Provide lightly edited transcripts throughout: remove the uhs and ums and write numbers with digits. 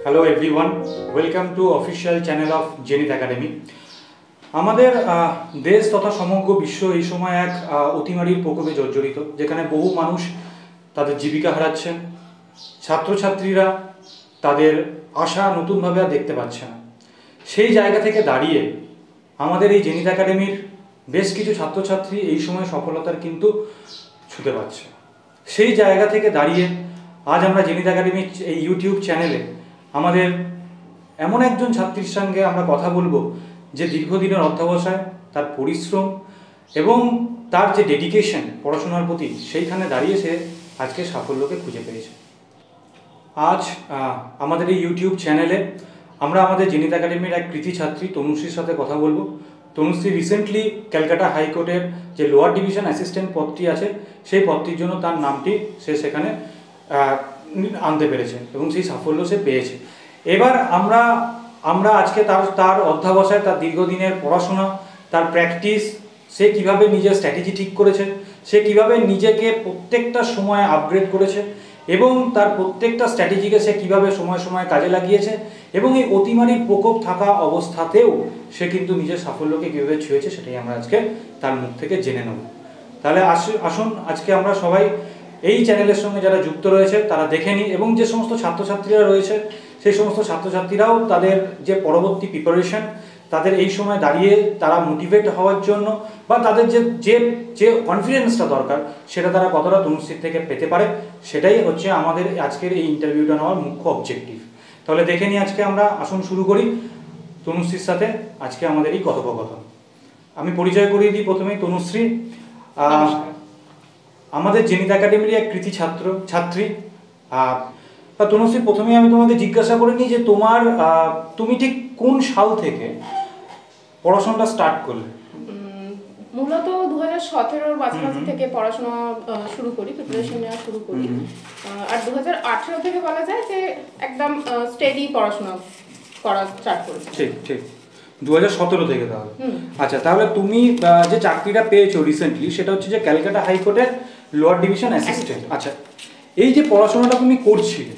Hello everyone, welcome to official channel of Zenit academy. আমাদের দেশ তথা সমগ্র বিশ্ব এই সময় এক অতিমারির প্রকোপে জর্জরিত, যেখানে বহু মানুষ তাদের জীবিকা হারাচ্ছেন, ছাত্রছাত্রীরা তাদের আশা নতুনভাবে আর দেখতে পাচ্ছে না। সেই জায়গা থেকে দাঁড়িয়ে আমাদের এই জেনিত একাডেমির বেশ কিছু ছাত্রছাত্রী এই সময় সফলতার কিন্তু ছুঁতে পারছে। সেই জায়গা থেকে দাঁড়িয়ে আজ আমরা জেনিত একাডেমির এই ইউটিউব চ্যানেলে আমাদের এমন একজন ছাত্রীর সঙ্গে আমরা কথা বলবো, যে দীর্ঘদিনের অধ্যবসায়, তার পরিশ্রম এবং তার যে ডেডিকেশন পড়াশোনার প্রতি, সেইখানে দাঁড়িয়ে সে আজকে সাফল্যকে খুঁজে পেয়েছে। আজ আমাদের এই ইউটিউব চ্যানেলে আমরা আমাদের জেনিত একাডেমির এক কৃতি ছাত্রী তনুশ্রীর সাথে কথা বলবো। তনুশ্রী রিসেন্টলি ক্যালকাটা হাইকোর্টের যে লোয়ার ডিভিশন অ্যাসিস্ট্যান্ট পদটি আছে, সেই পদটির জন্য তার নামটি সে সেখানে আনতে পেরেছে এবং সেই সাফল্য সে পেয়েছে। এবার আমরা আজকে তার অধ্যবসায়, তার দীর্ঘদিনের পড়াশোনা, তার প্র্যাকটিস, সে কিভাবে নিজের স্ট্র্যাটেজি ঠিক করেছে, সে কিভাবে নিজেকে প্রত্যেকটা সময় আপগ্রেড করেছে এবং তার প্রত্যেকটা স্ট্র্যাটেজিকে সে কিভাবে সময় সময় কাজে লাগিয়েছে এবং এই অতিমারির প্রকোপ থাকা অবস্থাতেও সে কিন্তু নিজের সাফল্যকে কীভাবে ছুঁয়েছে, সেটাই আমরা আজকে তার মুখ থেকে জেনে নেব। তাহলে আসুন আজকে আমরা সবাই এই চ্যানেলের সঙ্গে যারা যুক্ত রয়েছে তারা দেখে নিই, এবং যে সমস্ত ছাত্রছাত্রীরা রয়েছে সেই সমস্ত ছাত্রছাত্রীরাও তাদের যে পরবর্তী প্রিপারেশন, তাদের এই সময় দাঁড়িয়ে তারা মোটিভেট হওয়ার জন্য বা তাদের যে যে কনফিডেন্সটা দরকার, সেটা তারা কতটা তনুশ্রীর থেকে পেতে পারে, সেটাই হচ্ছে আমাদের আজকের এই ইন্টারভিউটা নেওয়ার মুখ্য অবজেক্টিভ। তাহলে দেখে নিই আজকে আমরা, আসুন শুরু করি তনুশ্রীর সাথে আজকে আমাদের এই কথোপকথন। আমি পরিচয় করিয়ে দিই প্রথমেই। তনুশ্রী আমাদের জেনিত একাডেমির এক কৃতি ছাত্রী। তনুশ্রী, প্রথমেই আমি তোমাকে জিজ্ঞাসা করে নিই যে তুমি ঠিক কোন সাল থেকে পড়াশোনাটা স্টার্ট করলে? মূলত 2017-র মাঝামাঝি থেকে পড়াশোনা শুরু করি, প্রিপারেশন নেওয়া শুরু করি। আর 2018 থেকে বলা যায় যে একদম স্টেডি পড়াশোনা করা স্টার্ট করেছি। ঠিক ঠিক 2017 থেকে। তাহলে আচ্ছা, তাহলে তুমি যে চাকরিটা পেয়েছো রিসেন্টলি, সেটা হচ্ছে যে ক্যালকাটা হাইকোর্টের লোয়ার ডিভিশন অ্যাসিস্ট্যান্ট। আচ্ছা, এই যে পড়াশোনাটা তুমি করছিলে,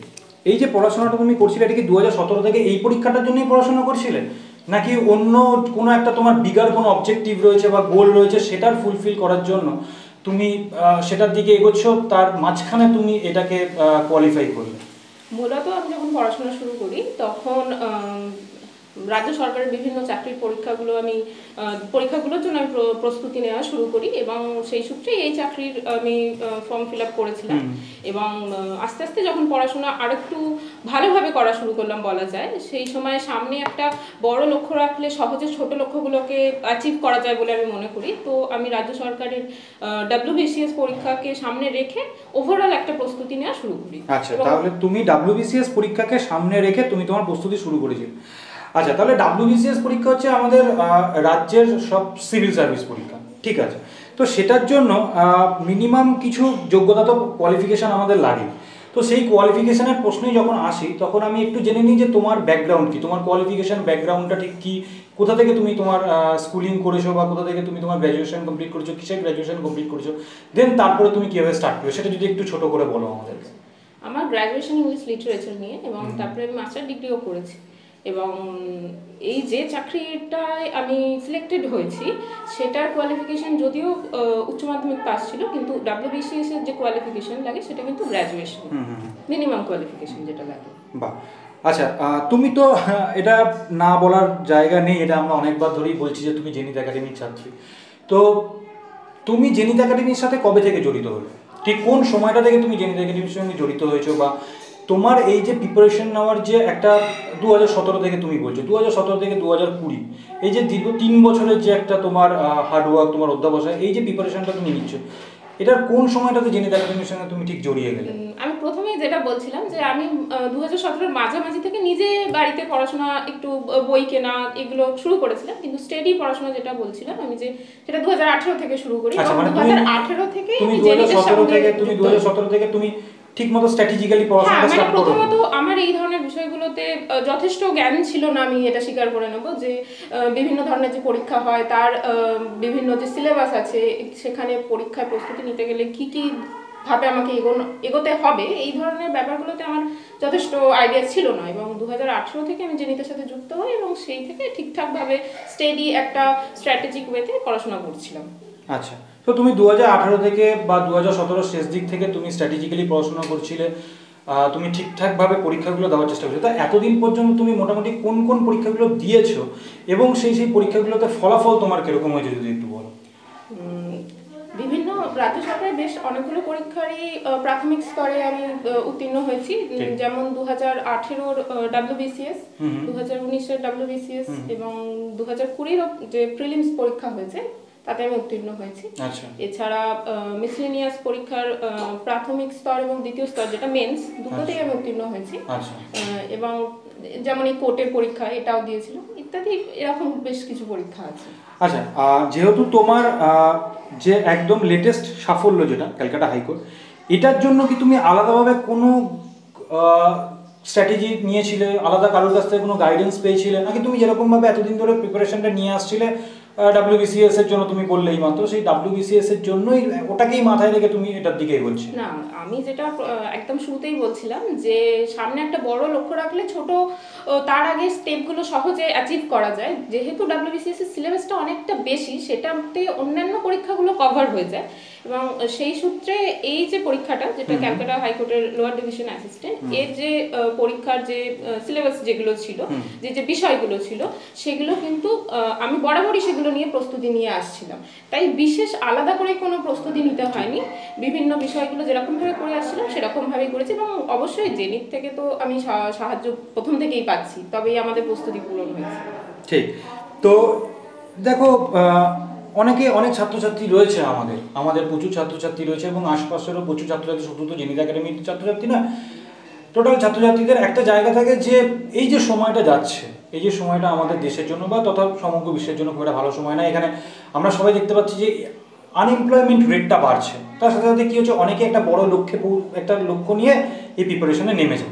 এটা কি 2017 থেকে এই পরীক্ষাটার জন্যই পড়াশোনা করছিলে, নাকি অন্য কোনো একটা তোমার বিগার কোনো অবজেক্টিভ রয়েছে বা গোল রয়েছে, সেটার ফুলফিল করার জন্য তুমি সেটার দিকে এগোচ্ছ, তার মাঝখানে তুমি এটাকে কোয়ালিফাই করলে? মূলত আমি যখন পড়াশোনা শুরু করি তখন রাজ্য সরকারের বিভিন্ন চাকরির পরীক্ষাগুলোর জন্য আমি প্রস্তুতি নেওয়া শুরু করি এবং সেই সূত্রে এই চাকরির আমি ফর্ম ফিল আপ করেছিলাম। এবং আস্তে আস্তে যখন পড়াশোনা আরেকটু ভালোভাবে করা শুরু করলাম বলা যায়, সেই সময় সামনে একটা বড় লক্ষ্য রাখলে সহজে ছোট লক্ষ্যগুলোকে অ্যাচিভ করা যায় বলে আমি মনে করি। তো আমি রাজ্য সরকারের WBCS পরীক্ষাকে সামনে রেখে ওভারঅল একটা প্রস্তুতি নেওয়া শুরু করি। আচ্ছা, তাহলে তুমি WBCS পরীক্ষাকে সামনে রেখে তুমি তোমার প্রস্তুতি শুরু করেছিলে। আচ্ছা, তাহলে WBCS পরীক্ষা হচ্ছে আমাদের রাজ্যের সব সিভিল সার্ভিস পরীক্ষা, ঠিক আছে? তো সেটার জন্য মিনিমাম কিছু যোগ্যতা তো কোয়ালিফিকেশান আমাদের লাগে। তো সেই কোয়ালিফিকেশানের প্রশ্নেই যখন আসি, তখন আমি একটু জেনে নিই যে তোমার ব্যাকগ্রাউন্ড কী, তোমার কোয়ালিফিকেশান ব্যাকগ্রাউন্ডটা ঠিক কী, কোথা থেকে তুমি তোমার স্কুলিং করেছো বা কোথা থেকে তুমি তোমার গ্র্যাজুয়েশন কমপ্লিট করেছো, কিসের গ্র্যাজুয়েশন কমপ্লিট করেছো, দেন তারপরে তুমি কীভাবে স্টার্ট করবে, সেটা যদি একটু ছোট করে বলো আমাদেরকে। আমার গ্র্যাজুয়েশন ইংলিশ লিটারেচার নিয়ে, এবং তারপরে আমি মাস্টার ডিগ্রিও করেছি। এবং এই যে চাকরিটায় আমি সিলেক্টেড হয়েছি, সেটার কোয়ালিফিকেশন যদিও উচ্চ মাধ্যমিক পাস ছিল, কিন্তু WBCS এর যে কোয়ালিফিকেশন লাগে সেটা কিন্তু গ্র্যাজুয়েশন, মিনিমাম কোয়ালিফিকেশন যেটা লাগে। বাহ, আচ্ছা, তুমি তো এটা না বলার জায়গা নেই, এটা আমরা অনেকবার ধরেই বলছি যে তুমি জেনিত একাডেমির ছাত্রী। তো তুমি জেনিত একাডেমির সাথে কবে থেকে জড়িত হলে, ঠিক কোন সময়টা থেকে তুমি জেনিত একাডেমির সঙ্গে জড়িত হয়েছো, বা তোমার এই যে প্রিপারেশন নেওয়ার যে একটা 2017 থেকে তুমি বলছো, 2017 থেকে 2020, এই যে দীর্ঘ 3 বছরের যে একটা তোমার হার্ডওয়ার্ক, তোমার অধ্যবসায়, এই যে প্রিপারেশনটা তুমি নিচ্ছ, এটার কোন সময়টাতে জেনিত একাডেমির সঙ্গে তুমি ঠিক জড়িয়ে গেলে? আমি প্রথমেই যেটা বলছিলাম যে আমি 2017-এর মাঝামাঝি থেকে নিজে বাড়িতে পড়াশোনা, একটু বই কেনা, এগুলো শুরু করেছিলাম। কিন্তু স্টেডি পড়াশোনা যেটা বলছিলাম আমি, যে সেটা 2018 থেকে শুরু করি। 2018 থেকে তুমি 2017 থেকে তুমি ঠিকমতো স্ট্র্যাটেজিক্যালি পড়াশোনা স্টার্ট করো? প্রথমত আমার এই ধরনের বিষয়গুলোতে যথেষ্ট জ্ঞান ছিল না, আমি এটা স্বীকার করে নেব যে বিভিন্ন ধরনের যে পরীক্ষা হয় তার বিভিন্ন যে সিলেবাস আছে, সেখানে পরীক্ষায় প্রস্তুতি নিতে গেলে কি কি ভাবে আমাকে এগোতে হবে, এই ধরনের ব্যাপারগুলোতে আমার যথেষ্ট আইডিয়া ছিল না। এবং 2018 থেকে আমি জেনিতের সাথে যুক্ত হই এবং সেই থেকে ঠিকঠাকভাবে স্টেডি একটা স্ট্র্যাটেজিক ওয়েতে পড়াশোনা করছিলাম। আচ্ছা, তো তুমি 2018 থেকে বা 2017 শেষ দিক থেকে তুমি স্ট্র্যাটেজিক্যালি পড়াশোনা করছিলে, তুমি ঠিকঠাকভাবে পরীক্ষাগুলো দেওয়ার চেষ্টা করছো। তা এতদিন পর্যন্ত তুমি মোটামুটি কোন কোন পরীক্ষাগুলো দিয়েছো এবং সেই পরীক্ষাগুলোতে ফলাফল তোমার কিরকম হয়েছে যদি একটু বলো। বিভিন্ন রাজ্য সরকারের বেশ অনেকগুলো পরীক্ষারই প্রাথমিক স্তরে আমি উত্তীর্ণ হয়েছি, যেমন 2018-র WBCS, 2019-এর WBCS এবং 2020-র যে প্রিলিমস পরীক্ষা হয়েছে তাতে আমি উত্তীর্ণ হয়েছি। এছাড়া মিসলেনিয়াস পরীক্ষার প্রাথমিক স্তর এবং দ্বিতীয় স্তর যেটা মেন্স, দুটোতেই আমি উত্তীর্ণ হয়েছি। এবং যেমন এই কোর্টের পরীক্ষা এটাও দিয়েছিল, ইত্যাদি এরকম বেশ কিছু পরীক্ষা আছে। আচ্ছা, যেহেতু তোমার যে একদম লেটেস্ট সাফল্য যেটা ক্যালকাটা হাইকোর্ট, এটার জন্য কি তুমি আলাদাভাবে কোনো স্ট্র্যাটেজি নিয়েছিলে, আলাদা কারোর কাছ থেকে কোনো গাইডেন্স পেয়েছিলে, নাকি তুমি যেরকমভাবে এতদিন ধরে প্রিপারেশনটা নিয়ে আসছিলে WBCS এর জন্য, তুমি বললেই মাত্র সেই WBCS এর জন্যই ওটাকেই মাথায় রেখে তুমি এটার দিকে এগোচ্ছি? না, আমি যেটা একদম শুরুতেই বলছিলাম যে সামনে একটা বড় লক্ষ্য রাখলে ছোট তার আগে স্টেপগুলো সহজে অ্যাচিভ করা যায়। যেহেতু WBCS এর সিলেবাসটা অনেকটা বেশি, সেটাতে অন্যান্য পরীক্ষাগুলো কভার হয়ে যায় এবং সেই সূত্রে এই যে পরীক্ষাটা, যেটা ক্যালকাটা হাইকোর্টের লোয়ার ডিভিশন অ্যাসিস্ট্যান্ট, এর যে পরীক্ষার যে সিলেবাস যেগুলো ছিল, যে বিষয়গুলো ছিল, সেগুলো কিন্তু আমি বরাবরই সেগুলো নিয়ে প্রস্তুতি নিয়ে আসছিলাম। তাই বিশেষ আলাদা করে কোনো প্রস্তুতি নিতে হয়নি, বিভিন্ন বিষয়গুলো যেরকমভাবে করে আসছিলাম সেরকমভাবেই করেছি। এবং অবশ্যই জেনিত থেকে তো আমি সাহায্য প্রথম থেকেই পাচ্ছি, তবেই আমাদের প্রস্তুতি পূরণ হয়েছে। ঠিক। তো দেখো, অনেক ছাত্রছাত্রী রয়েছে, আমাদের প্রচুর ছাত্রছাত্রী রয়েছে এবং আশপাশেরও প্রচুর ছাত্রছাত্রী, শুধু তো জেনিত একাডেমির ছাত্রছাত্রী না, টোটাল ছাত্রছাত্রীদের একটা জায়গা থাকে যে এই যে সময়টা যাচ্ছে, এই যে সময়টা আমাদের দেশের জন্য বা তথা সমগ্র বিশ্বের জন্য খুব একটা ভালো সময় না। এখানে আমরা সবাই দেখতে পাচ্ছি যে আনএমপ্লয়মেন্ট রেটটা বাড়ছে, তার সাথে সাথে কী হচ্ছে, অনেকে একটা বড় একটা লক্ষ্য নিয়ে এই প্রিপারেশনে নেমেছে।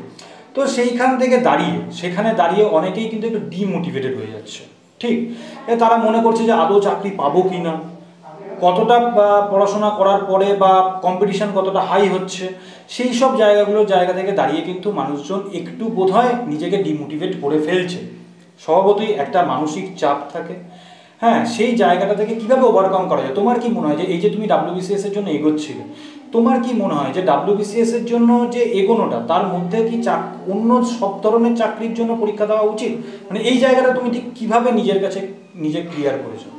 তো সেখানে দাঁড়িয়ে অনেকেই কিন্তু একটু ডিমোটিভেটেড হয়ে যাচ্ছে। ঠিক, তারা মনে করছে যে আদৌ চাকরি পাবো কি না, কতটা পড়াশোনা করার পরে বা কম্পিটিশন কতটা হাই হচ্ছে, সেই সব জায়গা থেকে দাঁড়িয়ে কিন্তু মানুষজন একটু বোধহয় নিজেকে ডিমোটিভেট করে ফেলছে। স্বভাবতই একটা মানসিক চাপ থাকে। হ্যাঁ, সেই জায়গাটা থেকে কীভাবে ওভারকাম করা যায়? তোমার কি মনে হয় যে এই যে তুমি WBCS এর জন্য এগোচ্ছিলে, তোমার কি মনে হয় যে WBCS এর জন্য যে এগোনোটা, তার মধ্যে কি অন্য সব ধরনের চাকরির জন্য পরীক্ষা দেওয়া উচিত? মানে এই জায়গাটা তুমি ঠিক কীভাবে নিজের কাছে নিজে ক্লিয়ার করেছো?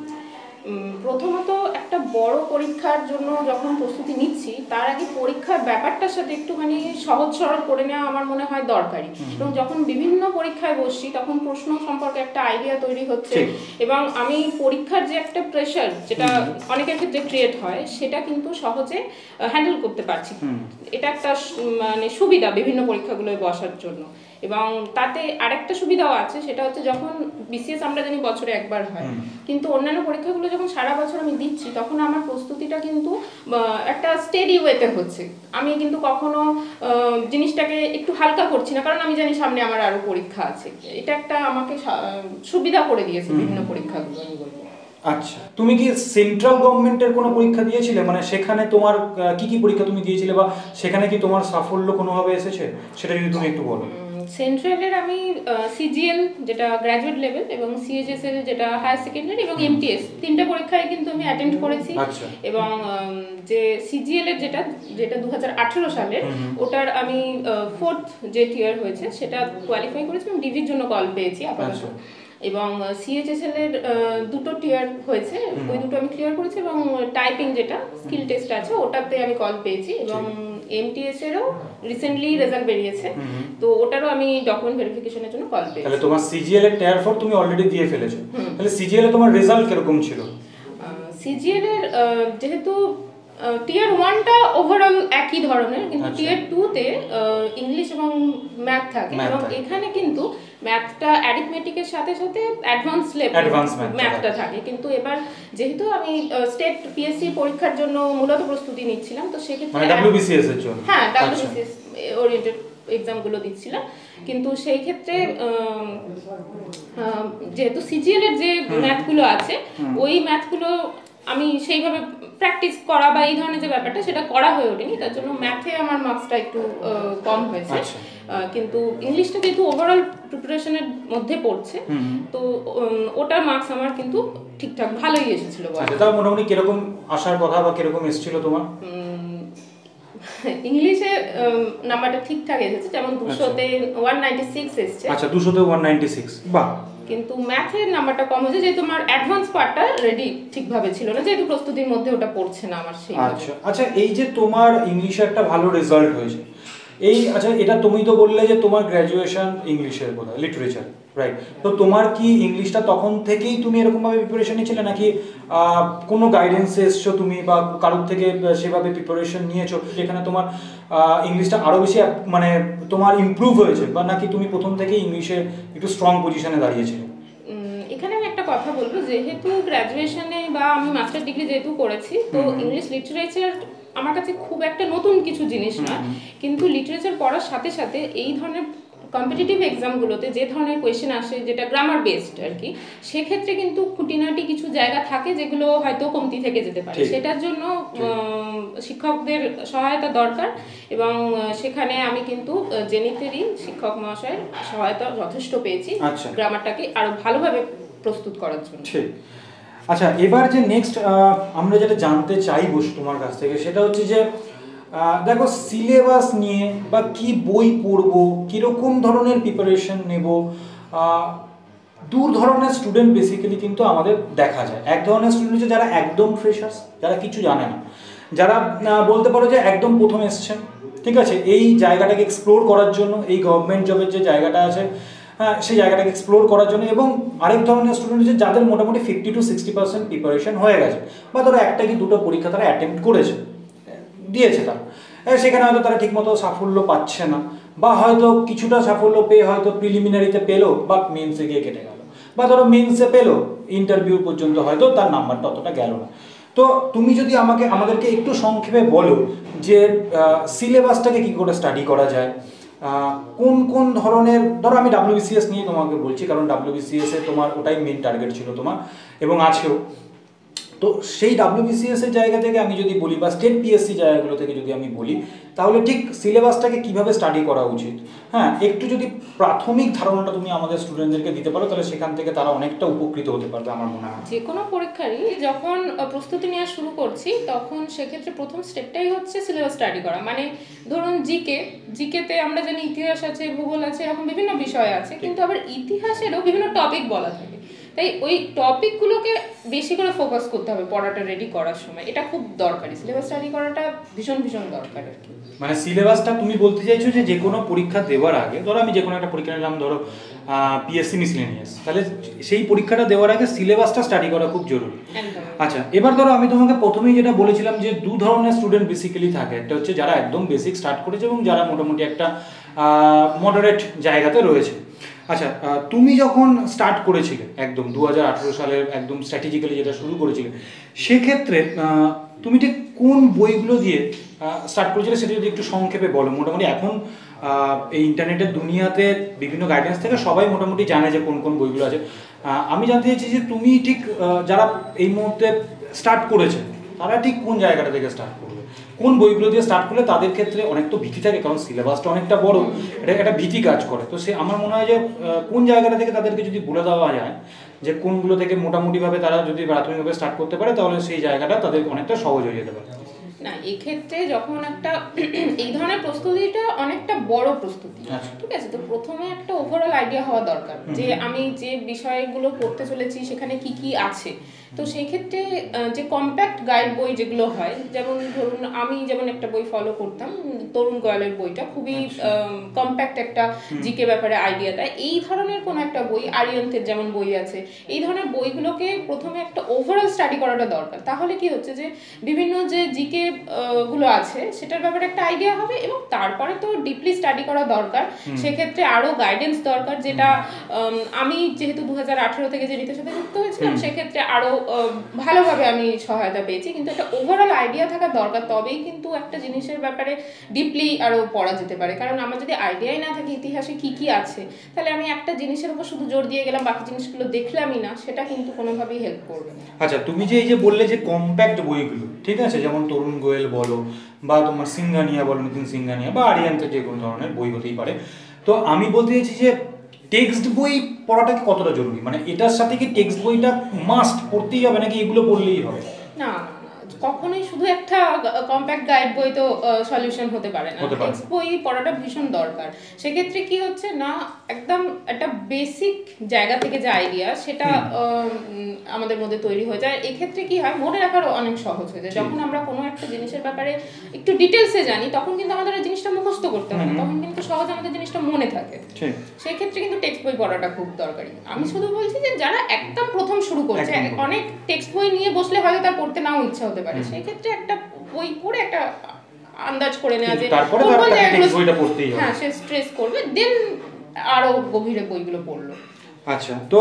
প্রথমত, একটা বড় পরীক্ষার জন্য যখন প্রস্তুতি নিচ্ছি, তার আগে পরীক্ষার ব্যাপারটার সাথে একটুখানি সহজ সরল করে নেওয়া আমার মনে হয় দরকারি। এবং যখন বিভিন্ন পরীক্ষায় বসছি, তখন প্রশ্ন সম্পর্কে একটা আইডিয়া তৈরি হচ্ছে এবং আমি পরীক্ষার যে একটা প্রেশার, যেটা অনেকের ক্ষেত্রে ক্রিয়েট হয়, সেটা কিন্তু সহজে হ্যান্ডেল করতে পারছি। এটা একটা মানে সুবিধা বিভিন্ন পরীক্ষাগুলোয় বসার জন্য। এবং তাতে আরেকটা সুবিধাও আছে, সেটা হচ্ছে যখন BCS আমরা জানি বছরে একবার হয়, কিন্তু অন্যান্য পরীক্ষাগুলো যখন সারা বছর আমি দিচ্ছি, তখন আমার প্রস্তুতিটা কিন্তু একটা স্টেডি ওয়েতে হচ্ছে। আমি কিন্তু কখনো জিনিসটাকে একটু হালকা করছি না, কারণ আমি জানি সামনে আমার আরো পরীক্ষা আছে। এটা একটা আমাকে সুবিধা করে দিয়েছে বিভিন্ন পরীক্ষাগুলো, আমি বলবো। আচ্ছা, তুমি কি সেন্ট্রাল গভর্নমেন্টের কোনো পরীক্ষা দিয়েছিলে? মানে সেখানে তোমার কি পরীক্ষা তুমি দিয়েছিলে বা সেখানে কি তোমার সাফল্য কোনোভাবে এসেছে, সেটা যদি তুমি একটু বলো। সেন্ট্রালের আমি CGL যেটা গ্র্যাজুয়েট লেভেল এবং CHSL যেটা হায়ার সেকেন্ডারি এবং MTS, তিনটা পরীক্ষায় কিন্তু আমি অ্যাটেন্ড করেছি। এবং যে CGL এর যেটা 2018 সালের, ওটার আমি 4th যে টিয়ার হয়েছে সেটা কোয়ালিফাই করেছি এবং ডিভির জন্য কল পেয়েছি আপাতত। এবং CHSL এর দুটো টিয়ার হয়েছে, ওই দুটো আমি ক্লিয়ার করেছি। এবং টাইপিং যেটা স্কিল টেস্ট আছে, ওটাতে আমি কল পেয়েছি। এবং MTS এরও রিসেন্টলি রেজাল্ট বেরিয়েছে, তো ওটারও আমি ডকুমেন্ট ভেরিফিকেশনের জন্য কল পেয়েছি। তাহলে তোমার CGL এর টিয়ার 4 তুমি অলরেডি দিয়ে ফেলেছো। তাহলে CGL এ তোমার রেজাল্ট কিরকম ছিল? CGL এর যেহেতু টিয়ার 1টা ওভারঅল একই ধরনের, কিন্তু টিয়ার 2তে ইংলিশ এবং ম্যাথ থাকে। এবং এখানে কিন্তু ম্যাথটা অ্যারিথমেটিকের সাথে সাথে অ্যাডভান্স লেভেল ম্যাথটা থাকে। কিন্তু এবার যেহেতু আমি স্টেট PSC পরীক্ষার জন্য মূলত প্রস্তুতি নিচ্ছিলাম, তো সেক্ষেত্রে মানে WBCS এর জন্য, হ্যাঁ, WBCS ওরিয়েন্টেড এক্সামগুলো দিচ্ছিলাম। কিন্তু সেই ক্ষেত্রে যেহেতু CGL এর যে ম্যাথগুলো আছে, ওই ম্যাথগুলো আমি সেইভাবে প্র্যাকটিস করা বা এই ধরনের যে ব্যাপারটা সেটা করা হয়ে ওঠেনি, তার জন্য ম্যাথে আমার মার্কসটা একটু কম হয়েছে। কিন্তু ইংলিশটা যেহেতু ওভারঅল প্রিপারেশনের মধ্যে পড়ছে, তো ওটার মার্কস আমার কিন্তু ঠিকঠাক ভালোই এসেছিল। তাও মোটামুটি কিরকম আসার কথা বা কিরকম এসেছিল তোমার? ইংলিশে নাম্বারটা ঠিকঠাক এসেছে, যেমন 200তে 196 এসেছে। আচ্ছা, 200তে 196, বাহ। কিন্তু ম্যাথের নাম্বারটা কম হয়েছে, যেহেতু আমার অ্যাডভান্স পার্টটা রেডি ঠিকভাবে ছিল না, যেহেতু প্রস্তুতির মধ্যে ওটা পড়ছে না আমার সেই। আচ্ছা, এই যে তোমার ইংলিশে একটা ভালো রেজাল্ট হয়েছে, আচ্ছা এটা তুমি তো বললে যে তোমার গ্র্যাজুয়েশন ইংলিশের কথা, লিটারেচার, রাইট? তো তোমার কি ইংলিশটা তখন থেকেই তুমি এরকমভাবে প্রিপারেশন নিয়েছিলে, নাকি কোনো গাইডেন্সে এসছো তুমি বা কারোর থেকে সেভাবে প্রিপারেশন নিয়েছো যেখানে তোমার ইংলিশটা আরও বেশি মানে তোমার ইমপ্রুভ হয়েছে, বা নাকি তুমি প্রথম থেকেই ইংলিশে একটু স্ট্রং পজিশনে দাঁড়িয়েছিলে? এখানে আমি একটা কথা বলবো, যেহেতু গ্র্যাজুয়েশনে বা আমি মাস্টার ডিগ্রি যেহেতু করেছি, তো ইংলিশ লিটারেচার আমার কাছে খুব একটা নতুন কিছু জিনিস না। কিন্তু লিটারেচার পড়ার সাথে সাথে এই ধরনের কম্পিটিটিভ এক্সামগুলোতে যে ধরনের কোয়েশ্চেন আসে, যেটা গ্রামার বেসড আর কি, সেক্ষেত্রে কিন্তু খুঁটিনাটি কিছু জায়গা থাকে যেগুলো হয়তো কমতি থেকে যেতে পারে। সেটার জন্য শিক্ষকদের সহায়তা দরকার, এবং সেখানে আমি কিন্তু জেনিতেরই শিক্ষক মহাশয়ের সহায়তা যথেষ্ট পেয়েছি গ্রামারটাকে আরো ভালোভাবে প্রস্তুত করার জন্য। ঠিক। আচ্ছা, এবার যে নেক্সট আমরা যেটা জানতে চাইবো তোমার কাছ থেকে, সেটা হচ্ছে যে দেখো সিলেবাস নিয়ে বা কি বই পড়বো, কীরকম ধরনের প্রিপারেশন নেব। দু ধরনের স্টুডেন্ট বেসিক্যালি কিন্তু আমাদের দেখা যায়। এক ধরনের স্টুডেন্ট হচ্ছে যারা একদম ফ্রেশার্স, যারা কিছু জানে না, যারা বলতে পারো যে একদম প্রথম এসছেন, ঠিক আছে, এই জায়গাটাকে এক্সপ্লোর করার জন্য, এই গভর্নমেন্ট জবের যে জায়গাটা আছে সেই জায়গাটাকে এক্সপ্লোর করার জন্য। এবং আরেক ধরনের স্টুডেন্ট হচ্ছে যাদের মোটামুটি 50 to 60% প্রিপারেশন হয়ে গেছে, বা ধরো একটা কি দুটো পরীক্ষা তারা অ্যাটেম্প্ট করেছে, দিয়েছে তারা, সেখানে হয়তো তারা ঠিকমতো সাফল্য পাচ্ছে না, বা হয়তো কিছুটা সাফল্য পেয়ে হয়তো প্রিলিমিনারিতে পেলো বা মেন্সে গিয়ে কেটে গেল, বা ধরো মেন্সে পেলো, ইন্টারভিউ পর্যন্ত হয়তো তার নাম্বারটা অতটা গেল না। তো তুমি যদি আমাদেরকে একটু সংক্ষেপে বলো যে সিলেবাসটাকে কী করে স্টাডি করা যায়, কোন কোন ধরনের, ধরো আমি WBCS নিয়ে তোমাকে বলছি, কারণ WBCS এ তোমার ওটাই মেন টার্গেট ছিল তোমার, এবং আছেও। তো সেই WBCS এর জায়গা থেকে আমি যদি বলি, বা স্টেট PSC জায়গাগুলো থেকে যদি আমি বলি, তাহলে ঠিক সিলেবাসটাকে কিভাবে স্টাডি করা উচিত, একটু যদি প্রাথমিক ধারণাটা তুমি আমাদের স্টুডেন্টদেরকে দিতে পারো, তাহলে সেখান থেকে তারা অনেকটা উপকৃত হতে পারবে আমার মনে হয়। যে কোনো পরীক্ষারই যখন প্রস্তুতি নেওয়া শুরু করছি, তখন সেক্ষেত্রে প্রথম স্টেপটাই হচ্ছে সিলেবাস স্টাডি করা। মানে ধরুন জিকেতে আমরা জানি ইতিহাস আছে, ভূগোল আছে, এরকম বিভিন্ন বিষয় আছে, কিন্তু আবার ইতিহাসেরও বিভিন্ন টপিক বলা থাকে। তাই ওই টপিকগুলোকে বেশি করে ফোকাস করতে হবে পড়াটা রেডি করার সময়। এটা খুব দরকারি, সিলেবাস স্টাডি করাটা ভীষণ ভীষণ দরকার আর কি। মানে সিলেবাসটা তুমি বলতে চাইছো যে কোনো পরীক্ষা দেওয়ার আগে, ধরো আমি যে কোনো একটা পরীক্ষা নিলাম, ধরো PSC মিসলেনিয়াস, তাহলে সেই পরীক্ষাটা দেওয়ার আগে সিলেবাসটা স্টাডি করা খুব জরুরি। আচ্ছা, এবার ধরো আমি তোমাকে প্রথমেই যেটা বলেছিলাম যে দু ধরনের স্টুডেন্ট বেসিক্যালি থাকে। একটা হচ্ছে যারা একদম বেসিক স্টার্ট করেছে এবং যারা মোটামুটি একটা মডারেট জায়গাতে রয়েছে। আচ্ছা, তুমি যখন স্টার্ট করেছিলে একদম 2018 সালের একদম স্ট্র্যাটেজিক্যালি যেটা শুরু করেছিলে, সেক্ষেত্রে তুমি ঠিক কোন বইগুলো দিয়ে স্টার্ট করেছিলে সেটা যদি একটু সংক্ষেপে বলো। মোটামুটি এখন এই ইন্টারনেটের দুনিয়াতে বিভিন্ন গাইডেন্স থেকে সবাই মোটামুটি জানে যে কোন কোন বইগুলো আছে। আমি জানতে চাইছি যে তুমি ঠিক যারা এই মুহূর্তে স্টার্ট করেছে তারা ঠিক কোন জায়গাটা থেকে স্টার্ট করবে, কোন বইগুলো দিয়ে স্টার্ট করলে তাদের ক্ষেত্রে অনেক তো ভীতি থাকে, কারণ সিলেবাসটা অনেকটা বড়, এটা একটা ভীতি কাজ করে। তো সে আমার মনে হয় যে কোন জায়গাটা থেকে তাদেরকে যদি বলে দেওয়া যায় যে কোনগুলো থেকে মোটামুটিভাবে তারা যদি প্রাথমিকভাবে স্টার্ট করতে পারে, তাহলে সেই জায়গাটা তাদের অনেকটা সহজ হয়ে যেতে পারে। না, এক্ষেত্রে যখন একটা এই ধরনের প্রস্তুতিটা অনেকটা বড় প্রস্তুতি, ঠিক আছে, তো প্রথমে একটা ওভারঅল আইডিয়া হওয়া দরকার যে আমি যে বিষয়গুলো পড়তে চলেছি সেখানে কি কি আছে। তো সেই ক্ষেত্রে যে কম্প্যাক্ট গাইড বই যেগুলো হয়, যেমন ধরুন আমি যেমন একটা বই ফলো করতাম, তরুণ গোয়ালের বইটা খুবই কম্প্যাক্ট একটা জিকে ব্যাপারে আইডিয়া দেয়। এই ধরনের কোনো একটা বই, আরিয়ান্তের যেমন বই আছে, এই ধরনের বইগুলোকে প্রথমে একটা ওভারঅল স্টাডি করাটা দরকার। তাহলে কি হচ্ছে যে বিভিন্ন যে জিকে গুলো আছে সেটার ব্যাপারে একটা আইডিয়া হবে, এবং তারপরে তো ডিপলি স্টাডি করা দরকার। সেক্ষেত্রে আরো গাইডেন্স দরকার, যেটা আমি যেহেতু 2018 থেকে জেনিতের সাথে যুক্ত হয়েছিলাম, সেক্ষেত্রে আরো ভালোভাবে আমি সহায়তা পেয়েছি, কিন্তু একটা ওভারঅল আইডিয়া থাকা দরকার, তবেই কিন্তু একটা জিনিসের ব্যাপারে ডিপলি আরও পড়া যেতে পারে। কারণ আমার যদি আইডিয়াই না থাকে ইতিহাসে কি কি আছে, তাহলে আমি একটা জিনিসের উপর শুধু জোর দিয়ে গেলাম, বাকি জিনিসগুলো দেখলামই না, সেটা কিন্তু কোনোভাবেই হেল্প করবে না। আচ্ছা, তুমি যে এই যে বললে যে কম্প্যাক্ট বইগুলো, ঠিক আছে, যেমন তরুণ গোয়েল বলো বা তোমার সিংঘানিয়া বলো, নিতিন সিংঘানিয়া বা আরিয়ান্তের যে কোনো ধরনের বই হতেই পারে, তো আমি বলতে চাইছি যে টেক্সট বই পড়াটা কি কতটা জরুরি, মানে এটার সাথে কি টেক্সট বইটা মাস্ট পড়তেই হবে নাকি এগুলো পড়লেই হবে? না, কখনোই শুধু একটা কম্প্যাক্ট গাইড বই তো সলিউশন হতে পারে না। টেক্সট বই পড়াটা ভীষণ দরকার। সেক্ষেত্রে কি হচ্ছে না, একদম একটা বেসিক জায়গা থেকে যে আইডিয়া সেটা আমাদের মধ্যে তৈরি হয়ে যায়। এক্ষেত্রে কি হয়, মনে রাখারও অনেক সহজ হয়ে যায়। যখন আমরা কোনো একটা জিনিসের ব্যাপারে একটু ডিটেলসে জানি, তখন কিন্তু আমাদের ওই জিনিসটা মুখস্থ করতে হয় না, তখন কিন্তু সহজে আমাদের জিনিসটা মনে থাকে। সেই ক্ষেত্রে কিন্তু টেক্সট বই পড়াটা খুব দরকারি। আমি শুধু বলছি যে যারা একদম প্রথম শুরু করছে, অনেক টেক্সট বই নিয়ে বসলে হয়তো তার পড়তে নাও ইচ্ছা হতে পারে, সেই ক্ষেত্রে একটা বই পড়ে একটা আন্দাজ করে নেওয়া যে তারপরে তার টেক্সট বইটা পড়তেই হবে, হ্যাঁ, সে স্ট্রেস করবে, দেন আরো গভীরে বইগুলো পড়লো। আচ্ছা, তো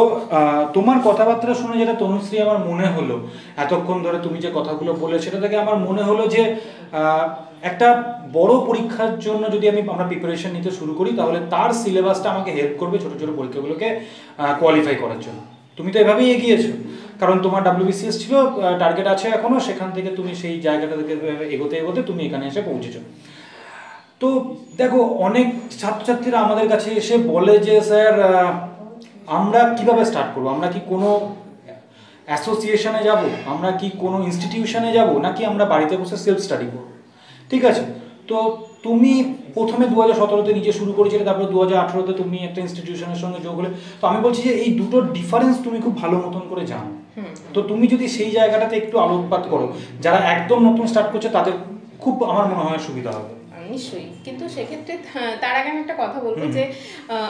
তোমার কথাবার্তা শুনে যেটা তনুশ্রী আমার মনে হলো, এতক্ষণ ধরে তুমি যে কথাগুলো বলে সেটা থেকে আমার মনে হলো যে একটা বড় পরীক্ষার জন্য যদি আমরা প্রিপারেশন নিতে শুরু করি, তাহলে তার সিলেবাসটা আমাকে হেল্প করবে ছোট ছোট পরীক্ষাগুলোকে কোয়ালিফাই করার জন্য। তুমি তো এভাবেই এগিয়েছো, কারণ তোমার WBCS ছিল, টার্গেট আছে এখনো, সেখান থেকে তুমি সেই জায়গাটা থেকে এগোতে এগোতে তুমি এখানে এসে পৌঁছেছো। তো দেখো, অনেক ছাত্রছাত্রীরা আমাদের কাছে এসে বলে যে স্যার আমরা কিভাবে স্টার্ট করবো, আমরা কি কোনো অ্যাসোসিয়েশনে যাব, আমরা কি কোনো ইনস্টিটিউশনে যাব, নাকি আমরা বাড়িতে বসে সেলফ স্টাডি করব? ঠিক আছে, তো তুমি প্রথমে 2017-তে নিজে শুরু করেছিলে, তারপরে 2018-তে তুমি একটা ইনস্টিটিউশনের সঙ্গে যোগ হলে। তো আমি বলছি যে এই দুটোর ডিফারেন্স তুমি খুব ভালো মতন করে জানো, তো তুমি যদি সেই জায়গাটাতে একটু আলোকপাত করো, যারা একদম নতুন স্টার্ট করছে তাদের খুব আমার মনে হয় সুবিধা হবে। নিশ্চয়ই, কিন্তু সেক্ষেত্রে তার আগে আমি একটা কথা বলবো যে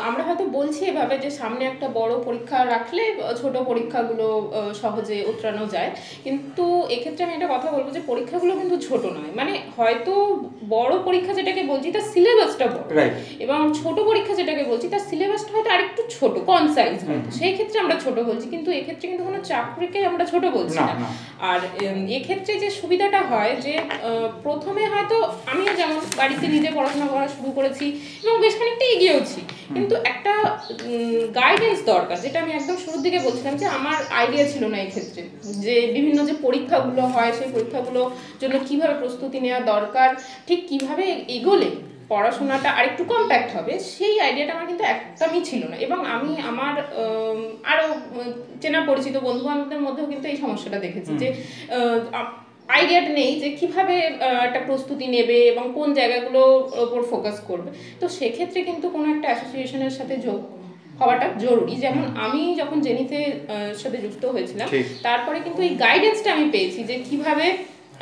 আমরা হয়তো বলছি এভাবে যে সামনে একটা বড় পরীক্ষা রাখলে ছোট পরীক্ষাগুলো সহজে উতরানো যায়, কিন্তু এক্ষেত্রে আমি একটা কথা বলবো যে পরীক্ষাগুলো কিন্তু ছোট নয়। মানে হয়তো বড় পরীক্ষা যেটাকে বলছি তার সিলেবাসটা বড়, এবং ছোট পরীক্ষা যেটাকে বলছি তার সিলেবাসটা হয়তো আরেকটু ছোট, কনসাইজ হয়তো, সেই ক্ষেত্রে আমরা ছোট বলছি, কিন্তু এক্ষেত্রে কিন্তু কোনো চাকরিকে আমরা ছোট বলছি না। আর এক্ষেত্রে যে সুবিধাটা হয় যে প্রথমে হয়তো আমি যেমন বাড়িতে নিজে পড়াশোনা করা শুরু করেছি এবং বেশ খানিকটা এগিয়েওছি, কিন্তু একটা গাইডেন্স দরকার, যেটা আমি একদম শুরুর দিকে বলছিলাম যে আমার আইডিয়া ছিল না এই ক্ষেত্রে, যে বিভিন্ন যে পরীক্ষাগুলো হয় সেই পরীক্ষাগুলোর জন্য কিভাবে প্রস্তুতি নেওয়া দরকার, ঠিক কিভাবে এগোলে পড়াশোনাটা আরেকটু কম্প্যাক্ট হবে, সেই আইডিয়াটা আমার কিন্তু একদমই ছিল না। এবং আমি আমার আরও চেনা পরিচিত বন্ধু বান্ধবদের মধ্যেও কিন্তু এই সমস্যাটা দেখেছি যে আইডিয়াটা নেই যে কিভাবে একটা প্রস্তুতি নেবে এবং কোন জায়গাগুলোর ওপর ফোকাস করবে। তো সেক্ষেত্রে কিন্তু কোনো একটা অ্যাসোসিয়েশনের সাথে যোগ হওয়াটা জরুরি। যেমন আমি যখন জেনিতে সাথে যুক্ত হয়েছিলাম, তারপরে কিন্তু এই গাইডেন্সটা আমি পেয়েছি যে কিভাবে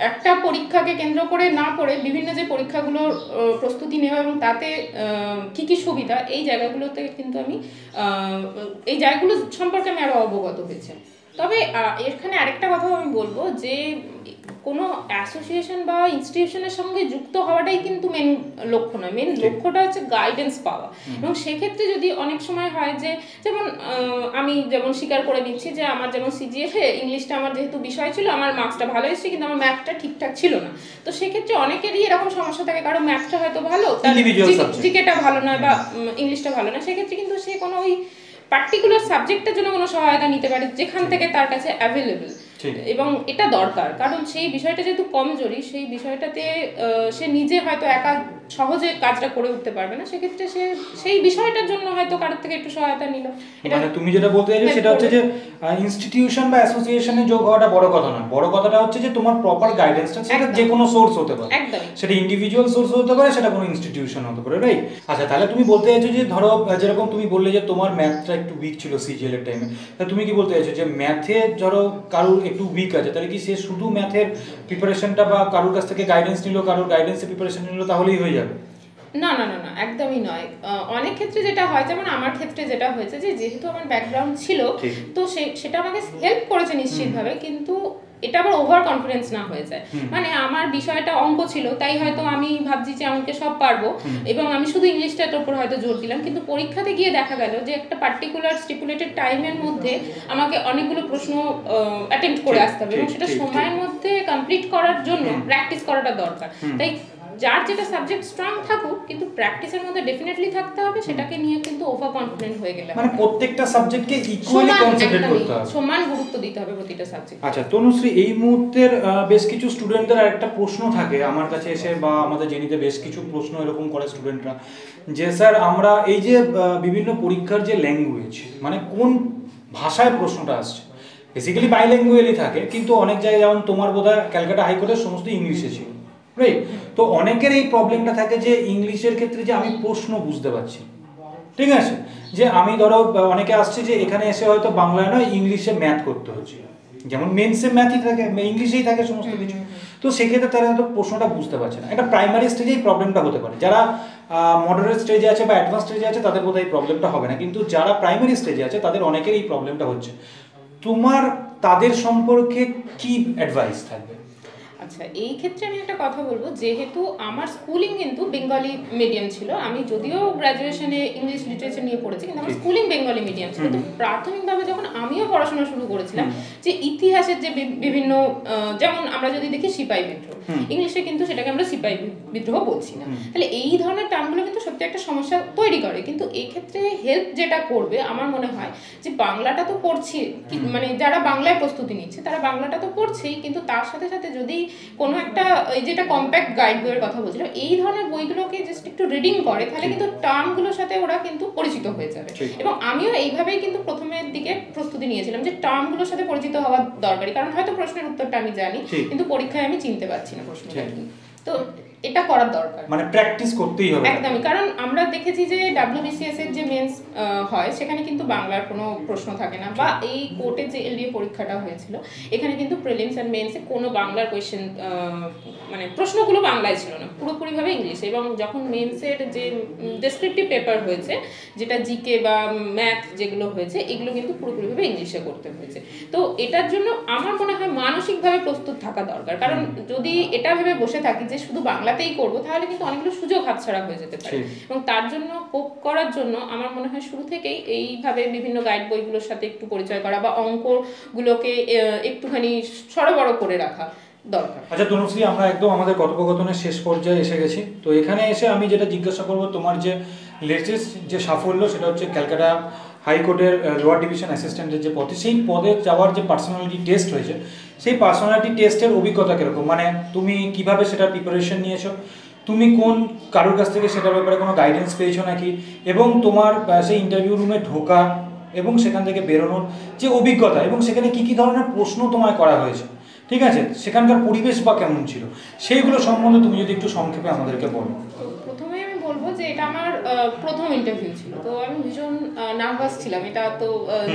একটা পরীক্ষাকে কেন্দ্র করে না পড়ে বিভিন্ন যে পরীক্ষাগুলোর প্রস্তুতি নেওয়া এবং তাতে কি কি সুবিধা, এই জায়গাগুলোতে কিন্তু আমি এই জায়গাগুলো সম্পর্কে আমি আরও অবগত হয়েছি। তবে এখানে আরেকটা কথাও আমি বলবো যে কোনো অ্যাসোসিয়েশন বা ইনস্টিটিউশনের সঙ্গে যুক্ত হওয়াটাই কিন্তু মেন লক্ষ্য নয়। মেন লক্ষ্যটা হচ্ছে গাইডেন্স পাওয়া। এবং সেক্ষেত্রে যদি অনেক সময় হয় যে, যেমন আমি যেমন স্বীকার করে নিচ্ছি যে আমার যেমন সিজিএফে ইংলিশটা আমার যেহেতু বিষয় ছিল, আমার মার্কসটা ভালো এসেছে, কিন্তু আমার ম্যাথটা ঠিকঠাক ছিল না। তো সেক্ষেত্রে অনেকেরই এরকম সমস্যা থাকে, কারো ম্যাথটা হয়তো ভালো, তার জিকেটা ভালো নয় বা ইংলিশটা ভালো নয়, সেক্ষেত্রে কিন্তু সে কোনো ওই পার্টিকুলার সাবজেক্টের জন্য কোনো সহায়তা নিতে পারে যেখান থেকে তার কাছে অ্যাভেলেবেল, এবং এটা দরকার। কারণ সেই বিষয়টা যেহেতু কমজোরি, সেই বিষয়টাতে সে নিজে হয়তো একা সহজে কাজটা করে উঠতে পারবে না, সেক্ষেত্রে সে সেই বিষয়টার জন্য হয়তো কারোর থেকে একটু সহায়তা নিল। মানে তুমি যেটা বলতে চাইছো সেটা হচ্ছে যে ইনস্টিটিউশন বা অ্যাসোসিয়েশনে যোগ হওয়াটা বড় কথা না, বড় কথাটা হচ্ছে যে তোমার প্রপার গাইডেন্সটা, সেটা যে কোনো সোর্স হতে পারে, সেটা ইন্ডিভিজুয়াল সোর্স হতে পারে, সেটা কোনো ইনস্টিটিউশন হতে পারে, রাইট? আচ্ছা, তাহলে তুমি বলতে চাইছো যে ধরো যেরকম তুমি বললে যে তোমার ম্যাথটা একটু উইক ছিল সিজিএল এর টাইমে, তা তুমি কি বলতে চাইছো যে ম্যাথে ধরো কারোর একটু উইক আছে, তাহলে কি সে শুধু ম্যাথের প্রিপারেশনটা বা কারোর কাছ থেকে গাইডেন্স নিল, কারোর গাইডেন্সের প্রিপারেশন নিল, তাহলেই হয়ে যাবে? না না না না, একদমই নয়। অনেক ক্ষেত্রে যেটা হয়, যেমন আমার ক্ষেত্রে যেটা হয়েছে যে যেহেতু আমার ব্যাকগ্রাউন্ড ছিল, তো সেটা আমাকে হেল্প করেছে নিশ্চিতভাবে, কিন্তু এটা আবার ওভার কনফিডেন্স না হয়ে যায়। মানে আমার বিষয়টা অঙ্ক ছিল, তাই হয়তো আমি ভাবছি যে অঙ্কে সব পারবো এবং আমি শুধু ইংলিশটার উপর হয়তো জোর দিলাম, কিন্তু পরীক্ষাতে গিয়ে দেখা গেল যে একটা পার্টিকুলার স্টিপুলেটেড টাইমের মধ্যে আমাকে অনেকগুলো প্রশ্ন অ্যাটেম্প্ট করে আসতে হবে এবং সেটা সময়ের মধ্যে কমপ্লিট করার জন্য প্র্যাকটিস করাটা দরকার। তাই যার যেটা সাবজেক্ট স্ট্রং থাকুক, কিন্তু প্র্যাকটিসের মধ্যে ডেফিনেটলি থাকতে হবে, সেটাকে নিয়ে কিন্তু ওভার কনফিডেন্ট হয়ে গেলে মানে প্রত্যেকটা সাবজেক্টকে ইকুয়ালি কনসেন্ট্রেট করতে হবে, সমান গুরুত্ব দিতে হবে প্রতিটা সাবজেক্ট। আচ্ছা তনুশ্রী, এই মুহূর্তের বেশ কিছু স্টুডেন্টদের আরেকটা প্রশ্ন থাকে আমার কাছে এসে, বা আমাদের জেনিতে বেশ কিছু প্রশ্ন এরকম করে স্টুডেন্টরা, যে স্যার আমরা এই যে বিভিন্ন পরীক্ষার যে ল্যাঙ্গুয়েজ, মানে কোন ভাষায় প্রশ্নটা আসছে, বেসিক্যালি বাইল্যাঙ্গুয়েজই থাকে, কিন্তু অনেক জায়গায় যেমন তোমার বোধহয় ক্যালকাটা হাইকোর্টের সমস্ত ইংলিশে ছিল, রাইট? তো অনেকের এই প্রবলেমটা থাকে যে ইংলিশের ক্ষেত্রে যে আমি প্রশ্ন বুঝতে পারছি, ঠিক আছে, যে আমি ধরো অনেকে আসছে যে এখানে এসে হয়তো বাংলায় নয় ইংলিশে ম্যাথ করতে হচ্ছে, যেমন মেন্সে ম্যাথই থাকে, ইংলিশেই থাকে সমস্ত কিছু, তো সেক্ষেত্রে তারা হয়তো প্রশ্নটা বুঝতে পারছে না। এটা প্রাইমারি স্টেজেই প্রবলেমটা হতে পারে, যারা মডারেট স্টেজে আছে বা অ্যাডভান্স স্টেজে আছে তাদের বোধহয় এই প্রবলেমটা হবে না, কিন্তু যারা প্রাইমারি স্টেজে আছে তাদের অনেকের এই প্রবলেমটা হচ্ছে। তোমার তাদের সম্পর্কে কি অ্যাডভাইস থাকবে? আচ্ছা, এই ক্ষেত্রে আমি একটা কথা বলবো, যেহেতু আমার স্কুলিং কিন্তু বেঙ্গলি মিডিয়াম ছিল, আমি যদিও গ্র্যাজুয়েশনে ইংলিশ লিটারেচার নিয়ে পড়েছি, কিন্তু আমার স্কুলিং বেঙ্গলি মিডিয়াম ছিল। তো প্রাথমিকভাবে যখন আমিও পড়াশোনা শুরু করেছিলাম, যে ইতিহাসের যে বিভিন্ন, যেমন আমরা যদি দেখি সিপাহী বিদ্রোহ, ইংলিশে কিন্তু সেটাকে আমরা সিপাহী বিদ্রোহ বলছি না, তাহলে এই ধরনের টার্মগুলো কিন্তু সত্যি একটা সমস্যা তৈরি করে। কিন্তু এই ক্ষেত্রে হেল্প যেটা করবে আমার মনে হয় যে বাংলাটা তো পড়ছি, মানে যারা বাংলায় প্রস্তুতি নিচ্ছে তারা বাংলাটা তো পড়ছেই, কিন্তু তার সাথে সাথে যদি কোনো একটা, এই যেটা কম্প্যাক্ট গাইড বইয়ের কথা বলছিল, এই ধরনের বইগুলোকে জাস্ট একটু রিডিং করে, তাহলে কিন্তু টার্মগুলোর সাথে ওরা কিন্তু পরিচিত হয়ে যাবে। এবং আমিও এইভাবেই কিন্তু প্রথমের দিকে প্রস্তুতি নিয়েছিলাম যে টার্মগুলোর সাথে পরিচিত হওয়া দরকারি, কারণ হয়তো প্রশ্নের উত্তরটা আমি জানি কিন্তু পরীক্ষায় আমি চিনতে পারছি না প্রশ্নটা কি, তো এটা করার দরকার, মানে প্র্যাকটিস করতেই হবে একদমই। কারণ আমরা দেখেছি যে WBCS এর যে মেন্স হয় সেখানে কিন্তু বাংলার কোনো প্রশ্ন থাকে না, বা এই কোর্টে যে LDA পরীক্ষাটা হয়েছিল এখানে কিন্তু প্রিলিমস এন্ড মেন্সে কোনো বাংলার কোয়েশ্চেন, মানে প্রশ্নগুলো বাংলায় ছিল না, পুরোপুরিভাবে ইংলিশে। এবং যখন মেন্সের যে ডেসক্রিপটিভ পেপার হয়েছে, যেটা জিকে বা ম্যাথ যেগুলো হয়েছে, এগুলো কিন্তু পুরোপুরিভাবে ইংলিশে করতে হয়েছে। তো এটার জন্য আমার মনে হয় মানসিকভাবে প্রস্তুত থাকা দরকার, কারণ যদি এটা ভেবে বসে থাকি যে শুধু বাংলাতেই করবো, তাহলে কিন্তু অনেকগুলো সুযোগ হাতছাড়া হয়ে যেতে পারে। এবং তার জন্য কোপ করার জন্য আমার মনে হয় শুরু থেকেই এইভাবে বিভিন্ন গাইড বইগুলোর সাথে একটু পরিচয় করা, বা অঙ্কগুলোকে একটুখানি সরবরাহ করে রাখা দরকার। আচ্ছা তনুশ্রী, আমরা একদম আমাদের কথোপকথনের শেষ পর্যায়ে এসে গেছি। তো এখানে এসে আমি যেটা জিজ্ঞাসা করবো, তোমার যে লেটেস্ট যে সাফল্য সেটা হচ্ছে ক্যালকাটা হাইকোর্টের লোয়ার ডিভিশন অ্যাসিস্ট্যান্টের যে পদে, সেই পদে যাওয়ার যে পার্সোনালিটি টেস্ট হয়েছে, সেই পার্সোনালিটি টেস্টের অভিজ্ঞতা কীরকম, মানে তুমি কিভাবে সেটা প্রিপারেশন নিয়েছো, তুমি কোন কারোর কাছ থেকে সেটার ব্যাপারে কোনো গাইডেন্স পেয়েছো নাকি, এবং তোমার সেই ইন্টারভিউ রুমে ঢোকা এবং সেখান থেকে বেরোনোর যে অভিজ্ঞতা, এবং সেখানে কী কী ধরনের প্রশ্ন তোমায় করা হয়েছে, ঠিক আছে, সেখানকার পরিবেশ বা কেমন ছিল, সেইগুলো সম্বন্ধে তুমি যদি একটু সংক্ষেপে আমাদেরকে বলো। প্রথমে আমি বলবো যে এটা আমার প্রথম ইন্টারভিউ ছিল, তো আমি ভীষণ নার্ভাস ছিলাম, এটা তো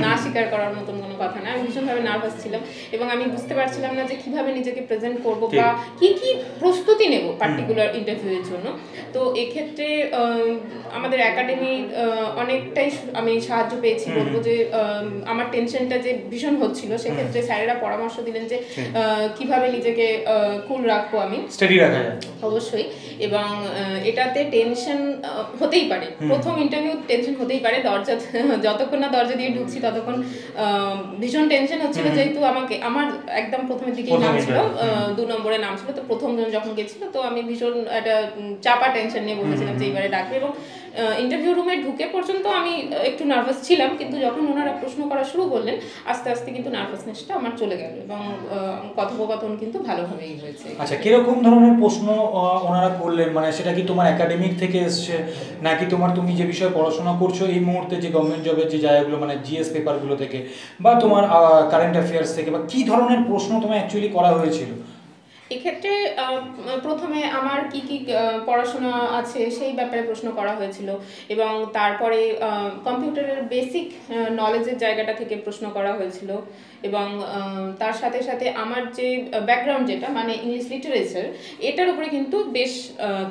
না স্বীকার করার মতন কোনো কথা না, আমি ভীষণভাবে নার্ভাস ছিলাম এবং আমি বুঝতে পারছিলাম না যে কিভাবে নিজেকে প্রেজেন্ট করব বা কি কি প্রস্তুতি নেব পার্টিকুলার ইন্টারভিউয়ের জন্য। তো এক্ষেত্রে আমাদের একাডেমির অনেকটাই আমি সাহায্য পেয়েছি, বলবো যে আমার টেনশনটা যে ভীষণ হচ্ছিল, সেক্ষেত্রে স্যারেরা পরামর্শ দিলেন যে কিভাবে নিজেকে কুল রাখবো, আমি স্টেডি রাখা যায় অবশ্যই। এবং এটাতে টেনশন হতেই পারে, প্রথম ইন্টারভিউ টেনশন হতেই পারে, যতক্ষণ না দরজা দিয়ে ঢুকছি ততক্ষণ ভীষণ টেনশন হচ্ছিল, যেহেতু আমার একদম প্রথমের দিকেই নাম ছিল, 2 নম্বরে নাম ছিল, তো প্রথম জন যখন গেছিল তো আমি ভীষণ একটা চাপা টেনশন নিয়ে বলেছিলাম যে এইবারে ডাকবে। এবং ইন্টারভিউ রুমে ঢুকে পর্যন্ত আমি একটু নার্ভাস ছিলাম, কিন্তু যখন ওনারা প্রশ্ন করা শুরু করলেন আস্তে আস্তে কিন্তু নার্ভাসনেসটা আমার চলে গেল এবং কথোপকথন কিন্তু ভালোভাবেই হয়েছে। আচ্ছা, কিরকম ধরনের প্রশ্ন ওনারা করলেন, মানে সেটা কি তোমার একাডেমিক থেকে এসছে নাকি তুমি যে বিষয়ে পড়াশোনা করছো এই মুহূর্তে যে গভর্নমেন্ট জবের যে জায়গাগুলো, মানে জিএস পেপারগুলো থেকে, বা তোমার কারেন্ট অ্যাফেয়ার্স থেকে, বা কী ধরনের প্রশ্ন তোমায় অ্যাকচুয়ালি করা হয়েছিল? এক্ষেত্রে প্রথমে আমার কি কি পড়াশোনা আছে সেই ব্যাপারে প্রশ্ন করা হয়েছিল, এবং তারপরে কম্পিউটারের বেসিক নলেজের জায়গাটা থেকে প্রশ্ন করা হয়েছিল, এবং তার সাথে সাথে আমার যে ব্যাকগ্রাউন্ড যেটা মানে ইংলিশ লিটারেচার, এটার উপরে কিন্তু বেশ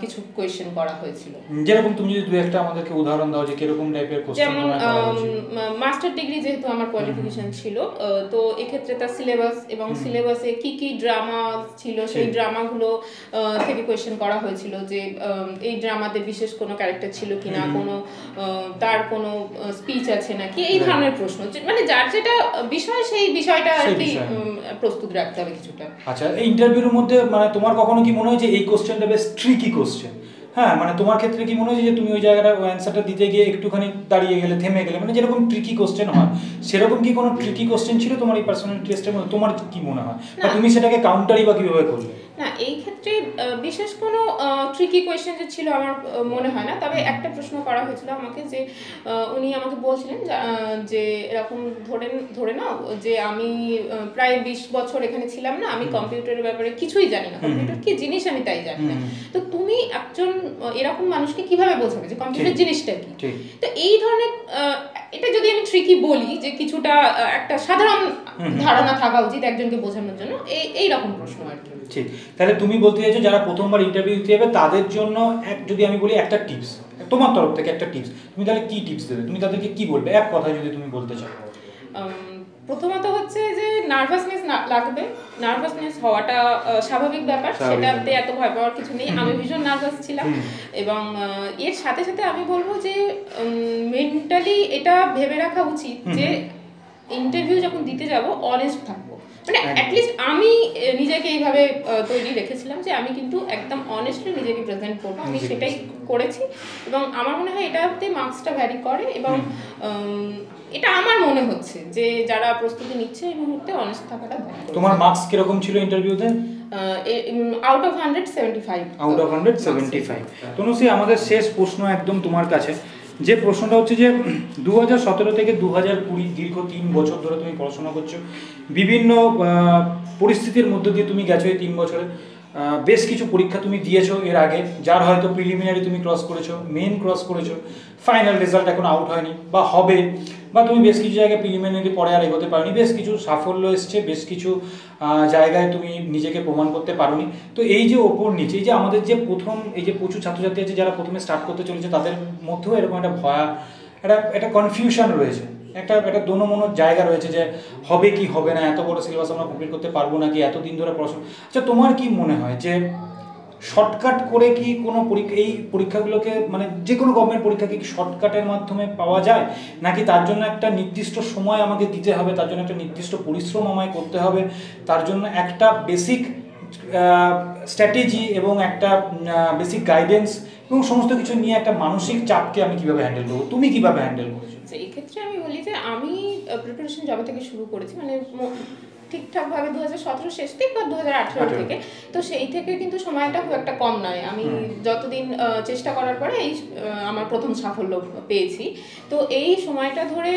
কিছু কোয়েশ্চেন করা হয়েছিল। যেরকম তুমি যদি দুই একটা আমাদেরকে উদাহরণ দাও যে কিরকম টাইপের কোশ্চেন। যেমন মাস্টার ডিগ্রি যেহেতু আমার কোয়ালিফিকেশন ছিল, তো এক্ষেত্রে তার সিলেবাস এবং সিলেবাসে কি কি ড্রামা ছিল সেই ড্রামাগুলো থেকে কোয়েশ্চেন করা হয়েছিল, যে এই ড্রামাতে বিশেষ কোনো ক্যারেক্টার ছিল কিনা, কোনো তার কোনো স্পিচ আছে নাকি, এই ধরনের প্রশ্ন, মানে যার যেটা বিষয় সেই বিষয়টা আর কি প্রস্তুত রাখতে হবে কিছুটা। আচ্ছা, এই ইন্টারভিউর মধ্যে মানে তোমার কখনো কি মনে হয় যে এই কোশ্চেনটা বেশ ট্রিকি কোশ্চেন? হ্যাঁ, মানে তোমার ক্ষেত্রে কি মনে হয় যে তুমি ওই জায়গাটা অ্যান্সারটা দিতে গিয়ে একটুখানি দাঁড়িয়ে গেলে, থেমে গেলে, মানে যেরকম ট্রিকি কোশ্চেন হয় সেরকম কি কোনো ট্রিকি কোশ্চেন ছিল তোমার এই পার্সোনাল টেস্টের মধ্যে? তোমার কি মনে হয়, বা তুমি সেটাকে কাউন্টারই বা কিভাবে করলে? না, এই ক্ষেত্রে বিশেষ কোনো ট্রিকি কোয়েশ্চেন যে ছিল আমার মনে হয় না। তবে একটা প্রশ্ন করা হয়েছিল আমাকে, যে উনি আমাকে বলছিলেন যে এরকম ধরে নাও যে আমি প্রায় 20 বছর এখানে ছিলাম না, আমি কম্পিউটারের ব্যাপারে কিছুই জানি না, কম্পিউটার কি জিনিস আমি তাই জানি না, তো তুমি একজন এরকম মানুষকে কিভাবে বোঝাবে যে কম্পিউটার জিনিসটা কি? তো এই ধরনের, এটা যদি আমি ট্রিকি বলি যে কিছুটা একটা সাধারণ ধারণা থাকা উচিত একজনকে বোঝানোর জন্য, এই রকম প্রশ্ন আর কি। ঠিক, তাহলে তুমি বলতে চাইছো যারা প্রথমবার ইন্টারভিউ দিতে যাবে তাদের জন্য যদি আমি বলি একটা টিপস, তোমার তরফ থেকে একটা টিপস, তুমি তাহলে কি টিপস দেবে? তুমি তাদেরকে কি বলবে এক কথায় যদি তুমি বলতে চাও? প্রথমত হচ্ছে যে নার্ভাসনেস লাগবে, নার্ভাসনেস হওয়াটা স্বাভাবিক ব্যাপার, সেটাতে এত ভয় পাওয়ার কিছু নেই। আমি ভীষণ নার্ভাস ছিলাম, এবং এর সাথে সাথে আমি বলবো যে মেন্টালি এটা ভেবে রাখা উচিত যে ইন্টারভিউ যখন দিতে যাব অনেস্ট থাকবো, মানে অ্যাটলিস্ট আমি নিজেকে এইভাবে তৈরি রেখেছিলাম যে আমি কিন্তু একদম অনেস্টলি নিজেকে প্রেজেন্ট করবো, আমি সেটাই করেছি, এবং আমার মনে হয় এটাতে মার্কসটা ভ্যারি করে, এবং এটা আমার মনে হচ্ছে যে যারা প্রস্তুতি নিচ্ছে এই মুহূর্তে অনেস্ট থাকাটা ভালো। তোমার মার্কস কিরকম ছিল ইন্টারভিউতে? Out of 175। Out of 175। Tanushree, আমাদের শেষ প্রশ্ন একদম তোমার কাছে, যে প্রশ্নটা হচ্ছে যে 2017 থেকে 2020 দীর্ঘ 3 বছর ধরে তুমি পড়াশোনা করছো, বিভিন্ন পরিস্থিতির মধ্য দিয়ে তুমি গেছো এই 3 বছরে, বেশ কিছু পরীক্ষা তুমি দিয়েছো এর আগে, যার হয়তো প্রিলিমিনারি তুমি ক্রস করেছো, মেন ক্রস করেছো, ফাইনাল রেজাল্ট এখন আউট হয়নি বা হবে, বা তুমি বেশ কিছু জায়গায় প্রিলিমিনারি পরে আর এগোতে পারোনি, বেশ কিছু সাফল্য এসছে, বেশ কিছু জায়গায় তুমি নিজেকে প্রমাণ করতে পারোনি। তো এই যে ওপর নিচে, এই যে আমাদের যে প্রথম এই যে প্রচুর ছাত্রছাত্রী আছে যারা প্রথমে স্টার্ট করতে চলেছে, তাদের মধ্যেও এরকম একটা একটা কনফিউশন রয়েছে, একটা দোনোমনোর জায়গা রয়েছে যে হবে কি হবে না, এত বড় সিলেবাস আমরা কমপ্লিট করতে পারবো নাকি, এতদিন ধরে পড়াশোনা। আচ্ছা, তোমার কি মনে হয় যে শর্টকাট করে কি কোনো এই পরীক্ষাগুলোকে, মানে যে কোনো গভর্নমেন্ট পরীক্ষা কি শর্টকাটের মাধ্যমে পাওয়া যায়, নাকি তার জন্য একটা নির্দিষ্ট সময় আমাকে দিতে হবে, তার জন্য একটা নির্দিষ্ট পরিশ্রম আমায় করতে হবে, তার জন্য একটা বেসিক স্ট্র্যাটেজি এবং একটা বেসিক গাইডেন্স এবং সমস্ত কিছু নিয়ে একটা মানসিক চাপকে আমি কিভাবে হ্যান্ডেল করবো? তুমি কিভাবে হ্যান্ডেল করেছো? এই ক্ষেত্রে আমি বলি যে আমি প্রিপারেশন যবে থেকে শুরু করেছি, মানে ঠিকঠাকভাবে 2017 শেষ থেকে বা 2018 থেকে, তো সেই থেকে কিন্তু সময়টা খুব একটা কম নয়। আমি যতদিন চেষ্টা করার পরে এই আমার প্রথম সাফল্য পেয়েছি, তো এই সময়টা ধরে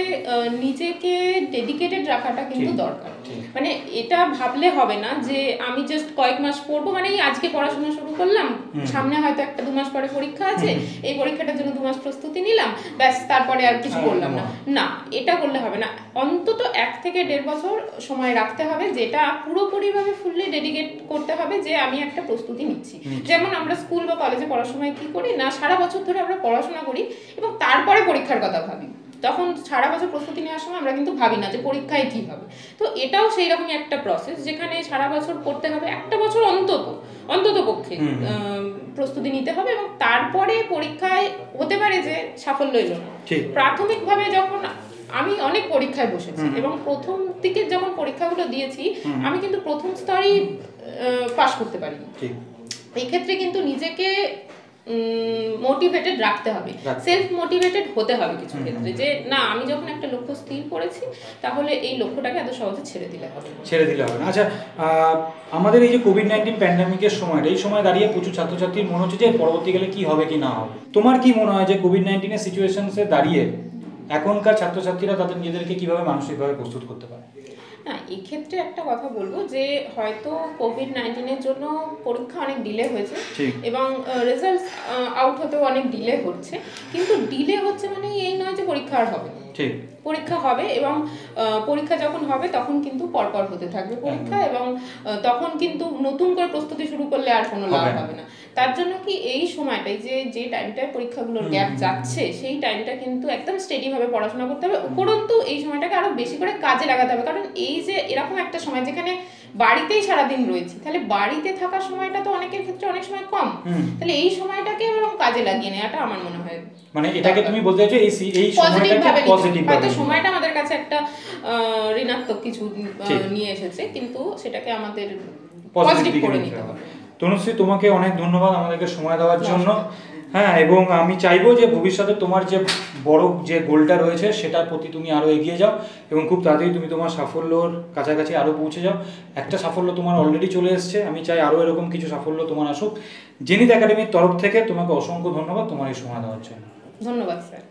নিজেকে ডেডিকেটেড রাখাটা কিন্তু দরকার। মানে এটা ভাবলে হবে না যে আমি জাস্ট কয়েক মাস পড়বো, মানে আজকে পড়াশোনা শুরু করলাম, সামনে হয়তো 1-2 মাস পরে পরীক্ষা আছে, এই পরীক্ষাটার জন্য 2 মাস প্রস্তুতি নিলাম, ব্যাস তারপরে আর কিছু করলাম না। না, এটা করলে হবে না। অন্তত 1 থেকে 1.5 বছর সময় রাখতে হবে, যেটা পুরোপুরিভাবে ফুললি ডেডিকেট করতে হবে যে আমি একটা প্রস্তুতি নিচ্ছি। যেমন আমরা স্কুল বা কলেজে পড়ার সময় কি করি না, সারা বছর ধরে আমরা পড়াশোনা করি এবং তারপরে পরীক্ষার কথা ভাবি। তখন সারা বছর প্রস্তুতি নেওয়ার সময় আমরা কিন্তু ভাবি না যে পরীক্ষায় কি হবে। তো এটাও সেই রকমই একটা প্রসেস, যেখানে সারা বছর পড়তে হবে, একটা বছর অন্তত পক্ষে প্রস্তুতি নিতে হবে, এবং তারপরে পরীক্ষায় হতে পারে যে সাফল্য এলো না। প্রাথমিকভাবে যখন আমি অনেক পরীক্ষায় বসেছি এবং প্রথম দিকে যখন পরীক্ষাগুলো দিয়েছি, আমি কিন্তু প্রথম স্তরেই পাশ করতে পারিনি। এই ক্ষেত্রে কিন্তু নিজেকে মোটিভেটেড রাখতে হবে, সেলফ মোটিভেটেড হতে হবে কিছু ক্ষেত্রে, যে না, আমি যখন একটা লক্ষ্য স্থির করেছি তাহলে এই লক্ষ্যটাকে এত সহজে ছেড়ে দিলে হবে না। আচ্ছা, আমাদের এই যে কোভিড-19 প্যান্ডামিকের সময়, এই সময় দাঁড়িয়ে প্রচুর ছাত্রছাত্রীর মনে হচ্ছে যে পরবর্তীকালে কি হবে কি না হবে। তোমার কি মনে হয় যে কোভিড-19 এর সিচুয়েশনসে দাঁড়িয়ে এখনকার ছাত্রছাত্রীরা তাদের নিজেদেরকে কিভাবে মানসিকভাবে প্রস্তুত করতে পারে? না, এক্ষেত্রে একটা কথা বলবো যে হয়তো কোভিড-19 জন্য পরীক্ষা অনেক ডিলে হয়েছে এবং রেজাল্ট আউট হতেও অনেক ডিলে হচ্ছে, কিন্তু ডিলে হচ্ছে মানে এই নয় যে পরীক্ষা আর হবে না। পরীক্ষা হবে এবং পরীক্ষা যখন হবে তখন কিন্তু পরপর হতে থাকবে পরীক্ষা, এবং তখন কিন্তু নতুন করে প্রস্তুতি শুরু করলে আর কোনো লাভ হবে না। তার জন্য কি এই সময়টাই যে টাইমটায় পরীক্ষাগুলোর গ্যাপ যাচ্ছে সেই টাইমটা কিন্তু একদম স্টেডি ভাবে পড়াশোনা করতে হবে, উপরন্তু এই সময়টাকে আরো বেশি করে কাজে লাগাতে হবে। কারণ এই যে এরকম একটা সময় যেখানে বাড়িতেই সারাদিন রয়েছি, তাহলে বাড়িতে থাকার সময়টা তো অনেকের ক্ষেত্রে অনেক সময় কম, তাহলে এই সময়টাকে বরং কাজে লাগিয়ে নেওয়াটা আমার মনে হয়, মানে এটাকে তুমি বলতে চাইছো এই সময়টাকে পজিটিভ ভাবে, হয়তো সময়টা আমাদের কাছে একটা ঋণাত্মক কিছু নিয়ে এসেছে, কিন্তু সেটাকে আমাদের পজিটিভ করে নিতে হবে। তনুশ্রী, তোমাকে অনেক ধন্যবাদ আমাদেরকে সময় দেওয়ার জন্য। হ্যাঁ, এবং আমি চাইবো যে ভবিষ্যতে তোমার যে বড় যে গোলটা রয়েছে সেটার প্রতি তুমি আরও এগিয়ে যাও এবং খুব তাড়াতাড়ি তুমি তোমার সাফল্যর কাছাকাছি আরও পৌঁছে যাও। একটা সাফল্য তোমার অলরেডি চলে এসছে, আমি চাই আরও এরকম কিছু সাফল্য তোমার আসুক। জেনিথ একাডেমির তরফ থেকে তোমাকে অসংখ্য ধন্যবাদ তোমার এই সময় দেওয়ার জন্য। ধন্যবাদ স্যার।